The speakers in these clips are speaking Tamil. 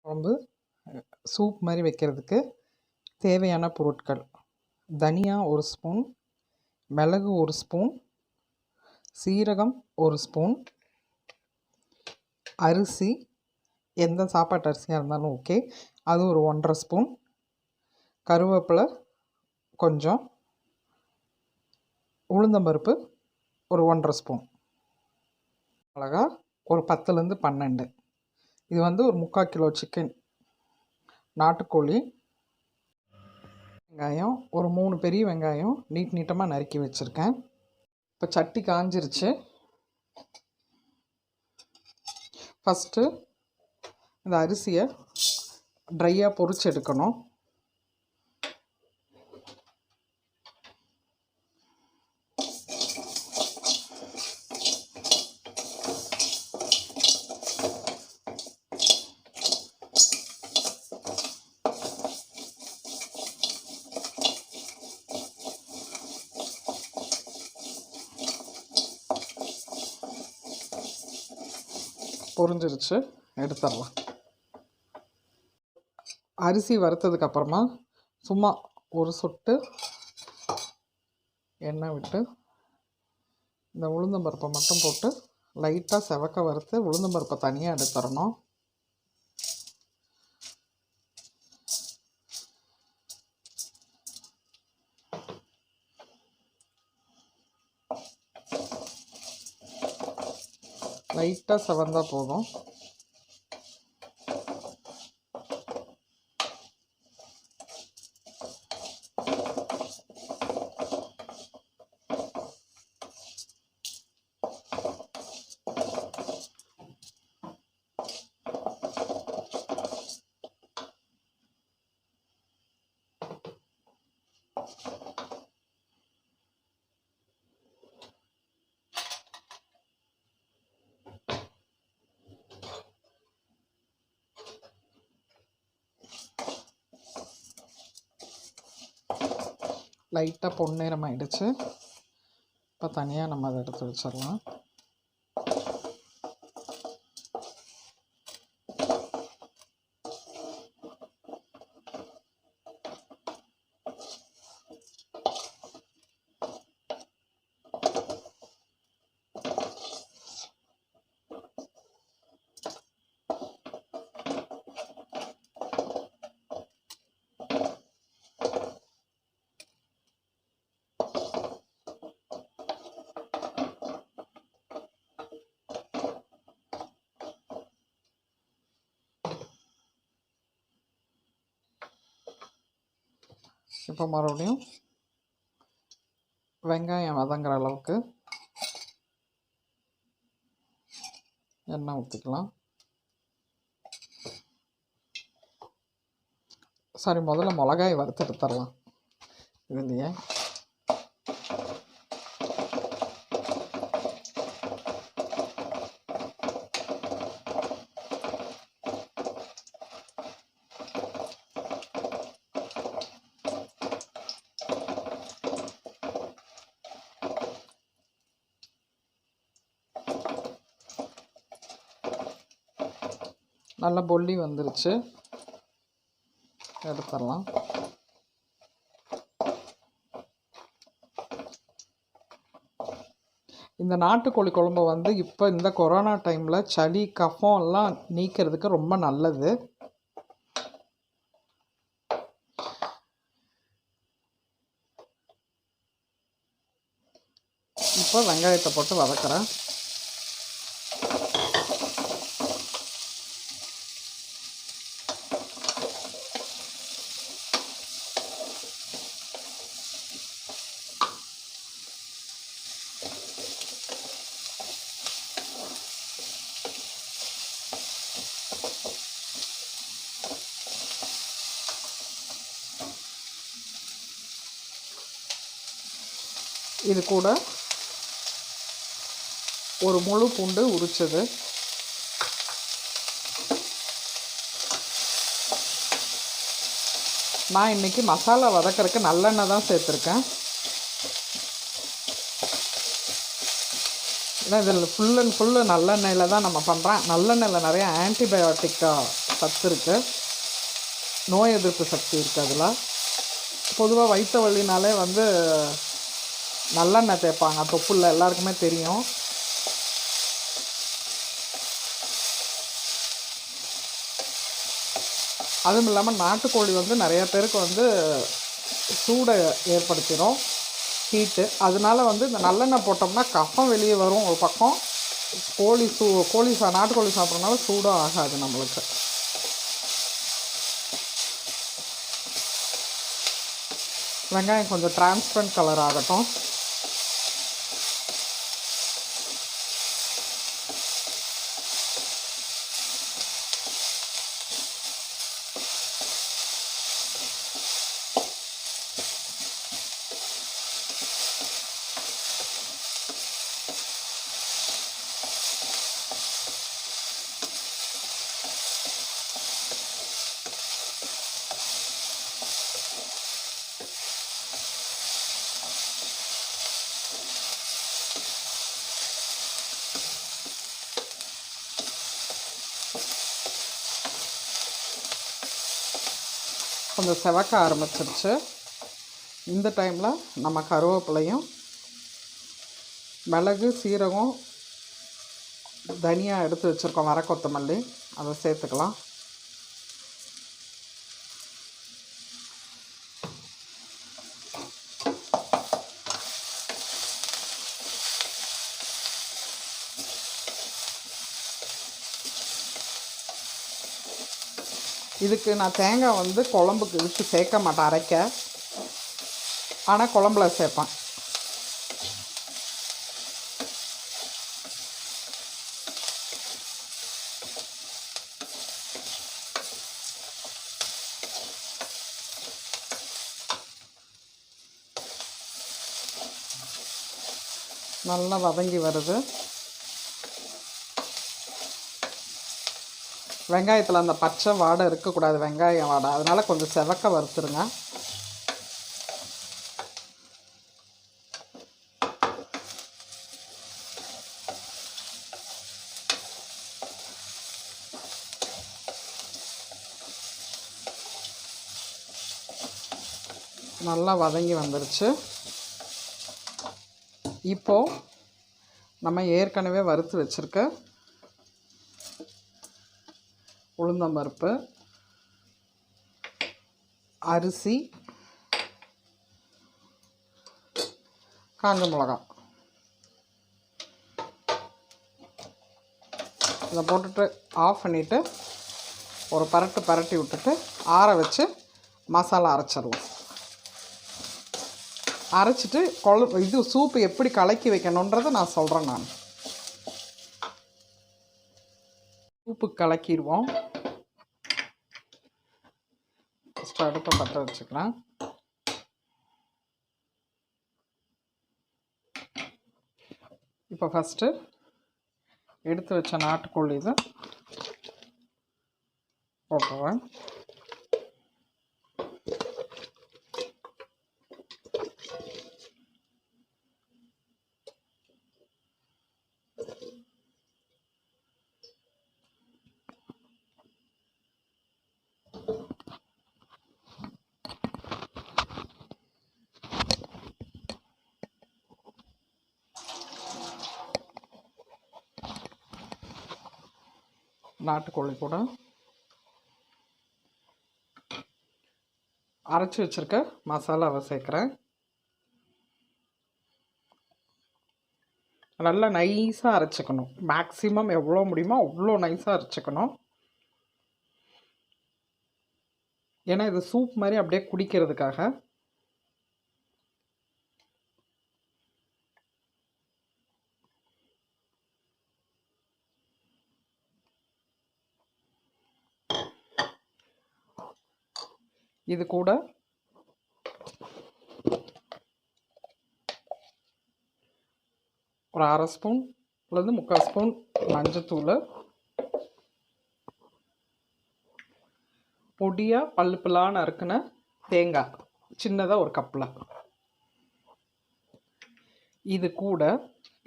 குழம்பு சூப் மாதிரி வைக்கிறதுக்கு தேவையான பொருட்கள்: தனியா 1 ஸ்பூன், மிளகு 1 ஸ்பூன், சீரகம் 1 ஸ்பூன், அரிசி எந்த சாப்பாட்டு அரிசியாக இருந்தாலும் ஓகே, அது ஒரு 1.5 ஸ்பூன், கருவேப்பிலை கொஞ்சம், உளுந்தம்பருப்பு ஒரு 1.5 ஸ்பூன், மிளகா ஒரு 10லேருந்து 12. இது ஒரு 3/4 கிலோ சிக்கன், நாட்டுக்கோழி. வெங்காயம் ஒரு 3 பெரிய வெங்காயம் நீட்டமாக நறுக்கி வச்சுருக்கேன். இப்போ சட்டி காஞ்சிருச்சு. ஃபஸ்ட்டு இந்த அரிசியை ட்ரையாக பொரிச்சு எடுக்கணும். பொரிஞ்சிருச்சு, எடுத்துடலாம். அரிசி வறுத்ததுக்கப்புறமா சும்மா ஒரு சொட்டு எண்ணெய் விட்டு இந்த உளுந்தம்பருப்பை மட்டும் போட்டு லைட்டாக செவக்க வறுத்து உளுந்தம்பருப்பை தனியாக எடுத்துடணும். லைட்டாக செவந்தால் போதும். லைட்டாக பொன்னிறம் ஆகிடுச்சு. இப்போ தனியாக நம்ம அதை எடுத்து வச்சிடலாம். இப்போ மறுபடியும் வெங்காயம் வதங்குற அளவுக்கு எண்ணெய் ஊற்றிக்கலாம். சாரி, முதல்ல மிளகாய் வறுத்து எடுத்துடலாம். இதுலையே நல்லா பொல்லி வந்துருச்சு, எடுத்துடலாம். இந்த நாட்டுக்கோழி குழம்பு இப்போ இந்த கொரோனா டைமில் சளி கஃபம் எல்லாம் நீக்கிறதுக்கு ரொம்ப நல்லது. இப்போ வெங்காயத்தை போட்டு வதக்குறேன். இது கூட ஒரு முழு பூண்டு உரிச்சது, நான் இன்றைக்கி மசாலா வதக்கிறதுக்கு நல்லெண்ணெய் தான் சேர்த்துருக்கேன். ஏன்னா இதில் ஃபுல் அண்ட் ஃபுல்லு நல்லெண்ணெயில் தான் நம்ம பண்ணுறேன். நல்லெண்ணெயில் நிறைய ஆன்டிபயோட்டிக்காக சத்து இருக்குது, நோய் எதிர்ப்பு சக்தி இருக்குது அதில். பொதுவாக வயிற்று வலினாலே வந்து நல்லெண்ணெய் தேய்ப்பாங்க தொப்புளில், எல்லாருக்குமே தெரியும். அதுவும் இல்லாமல் நாட்டுக்கோழி வந்து நிறைய பேருக்கு வந்து சூடை ஏற்படுத்திடும், ஹீட்டு. அதனால வந்து இந்த நல்லெண்ணெய் போட்டோம்னா கஃபம் வெளியே வரும் ஒரு பக்கம். கோழி நாட்டுக்கோழி சாப்பிட்றதுனால சூடும் ஆகாது நம்மளுக்கு. வெங்காயம் கொஞ்சம் டிரான்ஸ்பரண்ட் கலர் ஆகட்டும். கொஞ்சம் செவக்க ஆரம்பிச்சிருச்சு. இந்த டைமில் நம்ம கருவேப்பிலையும் மிளகு, சீரகம், தனியாக எடுத்து வச்சுருக்கோம், வர கொத்தமல்லி, அதை சேர்த்துக்கலாம். இதுக்கு நான் தேங்காய் வந்து குழம்புக்கு இதுக்கு சேர்க்க மாட்டேன், அரைக்க. ஆனால் குழம்புல சேர்ப்பேன். நல்லா வதங்கி வருது. வெங்காயத்தில் அந்த பச்சை வாடை இருக்கக்கூடாது, வெங்காயம் வாடை. அதனால் கொஞ்சம் செவக்க வறுத்துருங்க. நல்லா வதங்கி வந்துருச்சு. இப்போது நம்ம ஏற்கனவே வறுத்து வச்சுருக்க உளுந்தம்பருப்பு, அரிசி, காஞ்ச மிளகாய் இதை போட்டுட்டு ஆஃப் பண்ணிவிட்டு ஒரு பரட்டி விட்டுட்டு ஆற வச்சு மசாலா அரைச்சிடலாம். அரைச்சிட்டு இது சூப்பு எப்படி கலக்கி வைக்கணுன்றதை நான் சொல்கிறேன். நான் சூப்பு கலக்கிடுவோம். ஃபஸ்ட்டு அடுப்பை பற்ற வச்சுக்கலாம். இப்போ ஃபஸ்ட்டு எடுத்து வச்ச நாட்டுக்கோழி இதை போட்டுருவேன். நாட்டுக்கோழி கூட அரைச்சி வச்சுருக்க மசாலாவை சேர்க்குறேன். நல்லா நைஸாக அரைச்சிக்கணும். மேக்ஸிமம் எவ்வளோ முடியுமோ அவ்வளோ நைஸாக அரைச்சிக்கணும். ஏன்னா இது சூப் மாதிரி அப்படியே குடிக்கிறதுக்காக. இது கூட ஒரு அரை ஸ்பூன் அல்லது 3/4 ஸ்பூன் மஞ்சத்தூள், பொடியாக பல்லுப்பலான நறுக்குன தேங்காய் சின்னதாக ஒரு கப்பில், இது கூட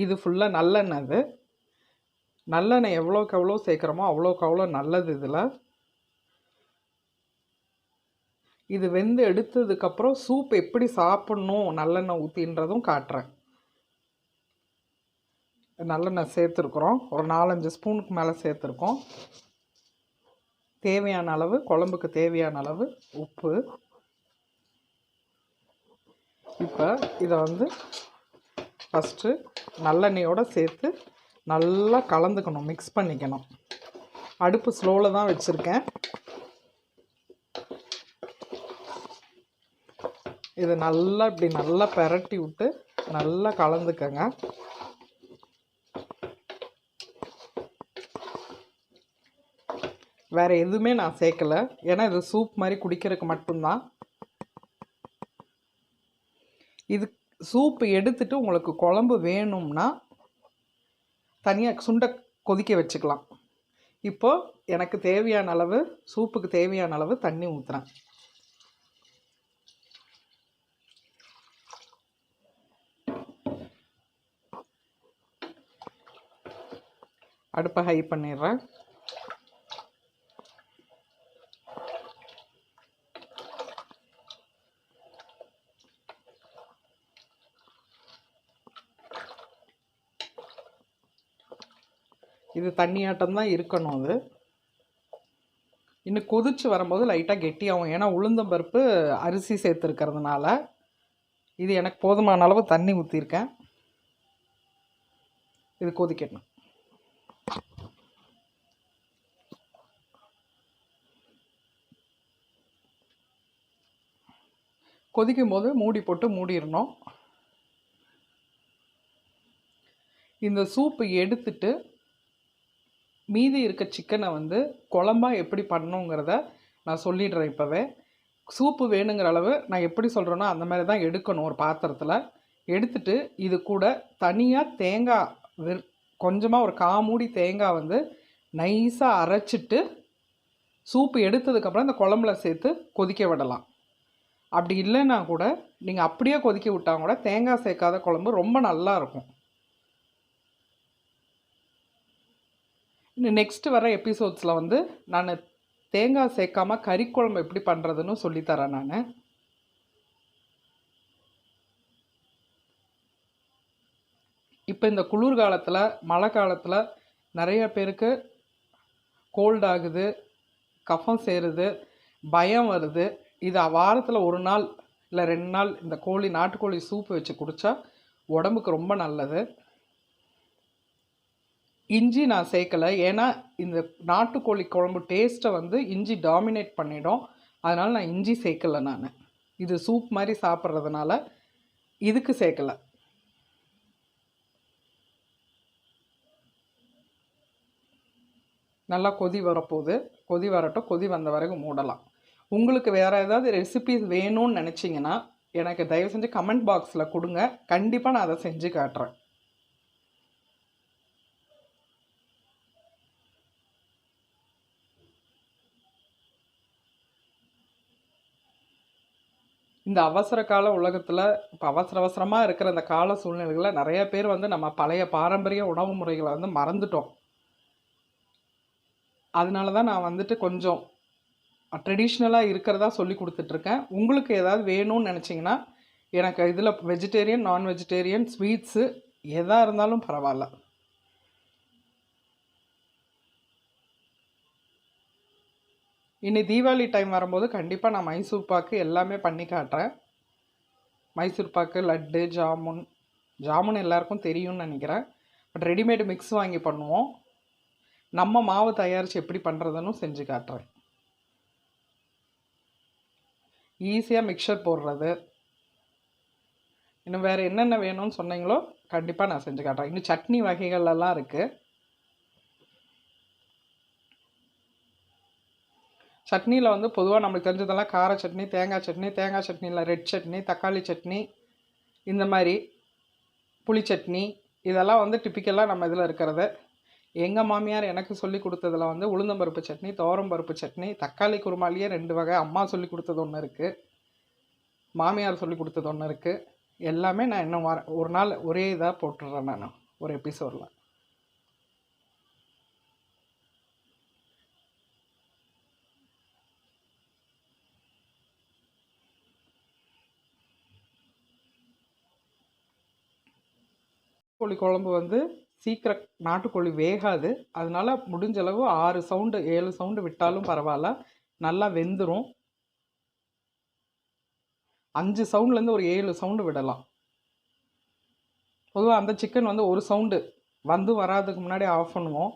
இது ஃபுல்லாக நல்லெண்ணெய். நல்லெண்ணெய் எவ்வளோக்கு எவ்வளோ சேர்க்குறோமோ அவ்வளோக்கு அவ்வளோ நல்லது. இதில் இது வெந்து எடுத்ததுக்கப்புறம் சூப் எப்படி சாப்பிட்ணும் நல்லெண்ணெய் ஊற்றின்றதும் காட்டுறேன். நல்லெண்ணெய் சேர்த்துருக்குறோம், ஒரு 4-5 ஸ்பூனுக்கு மேலே சேர்த்துருக்கோம். தேவையான அளவு, குழம்புக்கு தேவையான அளவு உப்பு. இப்போ இதை வந்து ஃபஸ்ட்டு நல்லெண்ணெயோடு சேர்த்து நல்லா கலந்துக்கணும், மிக்ஸ் பண்ணிக்கணும். அடுப்பு ஸ்லோவில் தான் வச்சுருக்கேன். இது நல்லா இப்படி நல்லா பெரட்டி விட்டு நல்லா கலந்துக்கங்க. வேறு எதுவுமே நான் சேர்க்கலை, ஏன்னா இது சூப் மாதிரி குடிக்கிறதுக்கு மட்டும்தான். இது சூப்பு எடுத்துட்டு உங்களுக்கு குழம்பு வேணும்னா தனியாக சுண்டை கொதிக்க வச்சுக்கலாம். இப்போது எனக்கு தேவையான அளவு, சூப்புக்கு தேவையான அளவு தண்ணி ஊற்றுறேன். அடுப்பை ஹை பண்ணிடுறேன். இது தண்ணியாட்டம் தான் இருக்கணும். அது இன்னும் கொதிச்சு வரும்போது லைட்டாக கெட்டியாகும், ஏன்னா உளுந்தம்பருப்பு அரிசி சேர்த்துருக்கிறதுனால. இது எனக்கு போதுமான அளவு தண்ணி ஊற்றிருக்கேன். இது கொதிக்கணும். கொதிக்கும் போது மூடி போட்டு மூடிடணும். இந்த சூப்பு எடுத்துட்டு மீதி இருக்க சிக்கனை வந்து குழம்பா எப்படி பண்ணணுங்கிறத நான் சொல்லிடுறேன். இப்போவே சூப்பு வேணுங்கிற அளவு நான் எப்படி சொல்கிறேனோ அந்த மாதிரி தான் எடுக்கணும். ஒரு பாத்திரத்தில் எடுத்துட்டு இது கூட தனியாக தேங்காய் கொஞ்சமாக ஒரு காமூடி தேங்காய் வந்து நைஸாக அரைச்சிட்டு சூப்பு எடுத்ததுக்கப்புறம் இந்த குழம்புல சேர்த்து கொதிக்க விடலாம். அப்படி இல்லைன்னா கூட நீங்கள் அப்படியே கொதிக்க விட்டால் கூட தேங்காய் சேர்க்காத குழம்பு ரொம்ப நல்லா இருக்கும். இன்னும் நெக்ஸ்ட்டு வர எபிசோட்ஸில் வந்து நான் தேங்காய் சேர்க்காமல் கறிக்குழம்பு எப்படி பண்ணுறதுன்னு சொல்லித்தரேன். நான் இப்போ இந்த குளிர்காலத்தில், மழை காலத்தில் நிறைய பேருக்கு கோல்ட் ஆகுது, கஃபம் சேருது, பயம் வருது. இது வாரத்தில் 1 நாள் இல்லை 2 நாள் இந்த நாட்டுக்கோழி சூப்பு வச்சு குடித்தா உடம்புக்கு ரொம்ப நல்லது. இஞ்சி நான் சேர்க்கலை, ஏன்னா இந்த நாட்டுக்கோழி குழம்பு டேஸ்ட்டை வந்து இஞ்சி டாமினேட் பண்ணிடும். அதனால் நான் இஞ்சி சேர்க்கலை. நான் இது சூப் மாதிரி சாப்பிட்றதுனால இதுக்கு சேர்க்கலை. நல்லா கொதி வரப்போகுது, கொதி வரட்டும். கொதி வந்த வரைக்கும் மூடலாம். உங்களுக்கு வேறு ஏதாவது ரெசிபிஸ் வேணும்னு நினச்சிங்கன்னா எனக்கு தயவு செஞ்சு கமெண்ட் பாக்ஸில் கொடுங்க, கண்டிப்பாக நான் அதை செஞ்சு காட்டுறேன். இந்த அவசர கால உலகத்தில் இப்போ அவசரமாக இருக்கிற இந்த கால சூழ்நிலைகளில் நிறைய பேர் வந்து நம்ம பழைய பாரம்பரிய உணவு முறைகளை வந்து மறந்துட்டோம். அதனால தான் நான் வந்துட்டு கொஞ்சம் ட்ரெடிஷ்னலாக இருக்கிறதா சொல்லி கொடுத்துட்ருக்கேன். உங்களுக்கு ஏதாவது வேணும்னு நினச்சிங்கன்னா எனக்கு இதில் வெஜிடேரியன், நான் வெஜிடேரியன், ஸ்வீட்ஸு எதாக இருந்தாலும் பரவாயில்ல. இனி தீபாவளி டைம் வரும்போது கண்டிப்பாக நான் மைசூர் பாக்கு எல்லாமே பண்ணி காட்டுறேன். மைசூர் பாக்கு, லட்டு, ஜாமுன் எல்லாருக்கும் தெரியும்னு நினைக்கிறேன். பட் ரெடிமேடு மிக்ஸ் வாங்கி பண்ணுவோம். நம்ம மாவு தயாரித்து எப்படி பண்ணுறதுன்னு செஞ்சு காட்டுறேன். ஈஸியாக மிக்சர் போடுறது. இன்னும் வேறு என்னென்ன வேணும்னு சொன்னீங்களோ கண்டிப்பாக நான் செஞ்சு காட்டுறேன். இன்னும் சட்னி வகைகள்லாம் இருக்குது. சட்னியில் வந்து பொதுவாக நம்மளுக்கு தெரிஞ்சதெல்லாம் கார சட்னி, தேங்காய் சட்னியில் ரெட் சட்னி, தக்காளி சட்னி, இந்த மாதிரி புளி சட்னி, இதெல்லாம் வந்து டிப்பிக்கலாக நம்ம இதில் இருக்கிறது. எங்கள் மாமியார் எனக்கு சொல்லி கொடுத்ததில் வந்து உளுந்தம்பருப்பு சட்னி, துவரம்பருப்பு சட்னி, தக்காளி குருமாலேயே 2 வகை. அம்மா சொல்லி கொடுத்தது ஒன்று இருக்குது, மாமியார் சொல்லி கொடுத்தது ஒன்று இருக்குது. எல்லாமே நான் இன்னும் ஒரு நாள் ஒரே இதாக போட்டுடுறேன் நான் ஒரு எபிசோடில். கோழி குழம்பு வந்து சீக்கிரம் நாட்டுக்கோழி வேகாது. அதனால முடிஞ்ச அளவு 6 சவுண்டு 7 சவுண்டு விட்டாலும் பரவாயில்ல, நல்லா வெந்துடும். 5 சவுண்ட்லேருந்து ஒரு 7 சவுண்டு விடலாம். பொதுவாக அந்த சிக்கன் வந்து ஒரு சவுண்டு வந்து வராதுக்கு முன்னாடி ஆஃப் பண்ணுவோம்.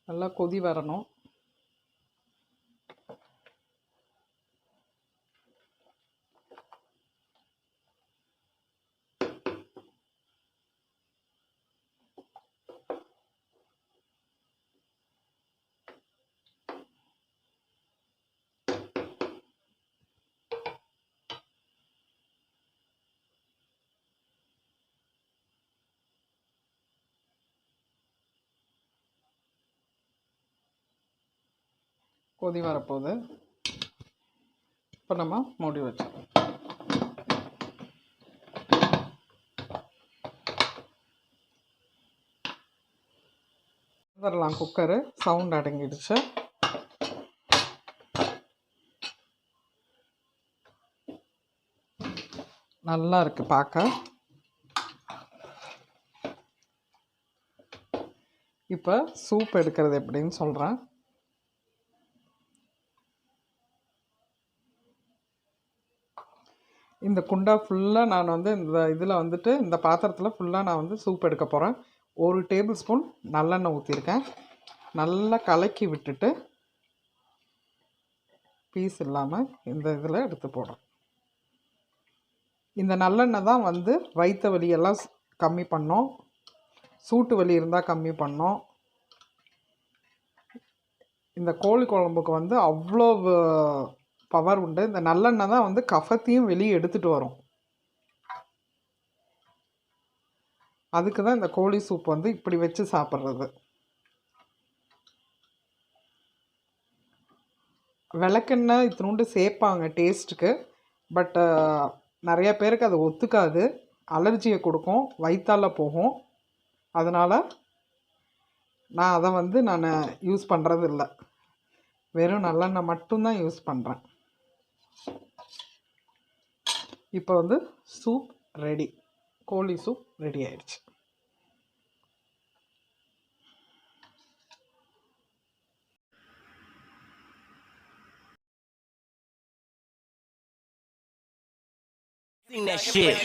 நல்லா கொதி வரணும். கொதி வரப்போகுது. இப்போ நம்ம மூடி வச்சிடலாம். வரலாம். குக்கரு சவுண்ட் அடங்கிடுச்சு. நல்லா இருக்குது பார்க்க. இப்போ சூப் எடுக்கிறது எப்படின்னு சொல்கிறேன். இந்த குண்டா ஃபுல்லாக நான் வந்து இந்த இதில் வந்துட்டு இந்த பாத்திரத்தில் ஃபுல்லாக நான் வந்து சூப் எடுக்க போகிறேன். 1 டேபிள் ஸ்பூன் நல்லெண்ணெய் ஊற்றிருக்கேன். நல்லா கலக்கி விட்டுட்டு பீஸ் இல்லாமல் இந்த இதில் எடுத்து போடுறேன். இந்த நல்லெண்ணெய் தான் வந்து வயிற்று வலியெல்லாம் கம்மி பண்ணோம், சூட்டு வலி இருந்தால் கம்மி பண்ணோம். இந்த கோழி குழம்புக்கு வந்து அவ்வளோ பவர் உண்டு. இந்த நல்லெண்ணெய் தான் வந்து கஃபத்தையும் வெளியே எடுத்துகிட்டு வரும். அதுக்கு தான் இந்த கோழி சூப் வந்து இப்படி வச்சு சாப்பிட்றது. விளக்கெண்ணெய் இத்தினோண்டு சேர்ப்பாங்க டேஸ்ட்டுக்கு. பட் நிறைய பேருக்கு அது ஒத்துக்காது, அலர்ஜியை கொடுக்கும், வயிற்றால் போகும். அதனால் நான் அதை வந்து நான் யூஸ் பண்ணுறது இல்லை. வெறும் நல்லெண்ணெய் மட்டும்தான் யூஸ் பண்ணுறேன். இப்போ வந்து சூப் ரெடி. கோழி சூப் ரெடி ஆயிடுச்சு. Sing that shit.